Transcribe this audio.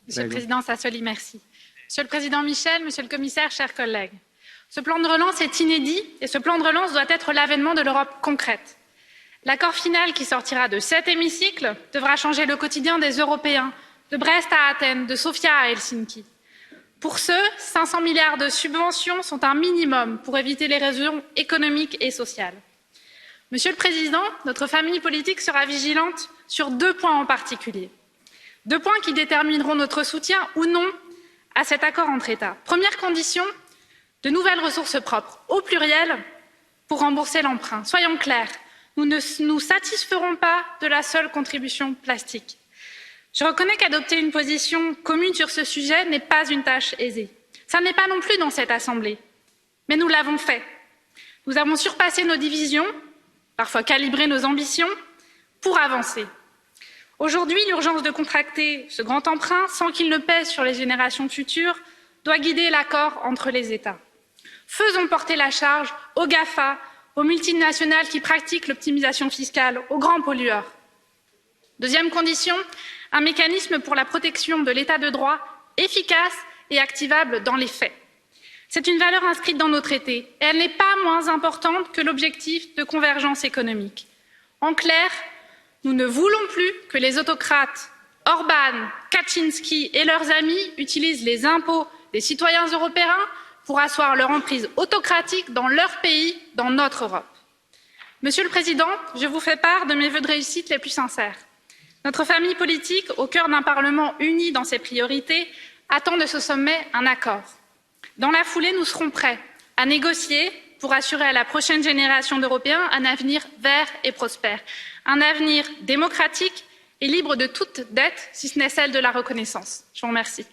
Monsieur le Président Sassoli, merci. Monsieur le Président Michel, Monsieur le Commissaire, chers collègues, ce plan de relance est inédit et ce plan de relance doit être l'avènement de l'Europe concrète. L'accord final qui sortira de cet hémicycle devra changer le quotidien des Européens, de Brest à Athènes, de Sofia à Helsinki. Pour ce, 500 milliards de subventions sont un minimum pour éviter l'érosion économique et sociale. Monsieur le Président, notre famille politique sera vigilante sur 2 points en particulier. 2 points qui détermineront notre soutien ou non à cet accord entre États. Première condition, de nouvelles ressources propres, au pluriel, pour rembourser l'emprunt. Soyons clairs, nous ne nous satisferons pas de la seule contribution plastique. Je reconnais qu'adopter une position commune sur ce sujet n'est pas une tâche aisée. Ça n'est pas non plus dans cette Assemblée. Mais nous l'avons fait. Nous avons surpassé nos divisions, parfois calibré nos ambitions, pour avancer. Aujourd'hui, l'urgence de contracter ce grand emprunt, sans qu'il ne pèse sur les générations futures, doit guider l'accord entre les États. Faisons porter la charge aux GAFA, aux multinationales qui pratiquent l'optimisation fiscale, aux grands pollueurs. Deuxième condition, un mécanisme pour la protection de l'état de droit efficace et activable dans les faits. C'est une valeur inscrite dans nos traités et elle n'est pas moins importante que l'objectif de convergence économique. En clair, nous ne voulons plus que les autocrates Orban, Kaczynski et leurs amis utilisent les impôts des citoyens européens pour asseoir leur emprise autocratique dans leur pays, dans notre Europe. Monsieur le Président, je vous fais part de mes vœux de réussite les plus sincères. Notre famille politique, au cœur d'un Parlement uni dans ses priorités, attend de ce sommet un accord. Dans la foulée, nous serons prêts à négocier pour assurer à la prochaine génération d'Européens un avenir vert et prospère, un avenir démocratique et libre de toute dette, si ce n'est celle de la reconnaissance. Je vous remercie.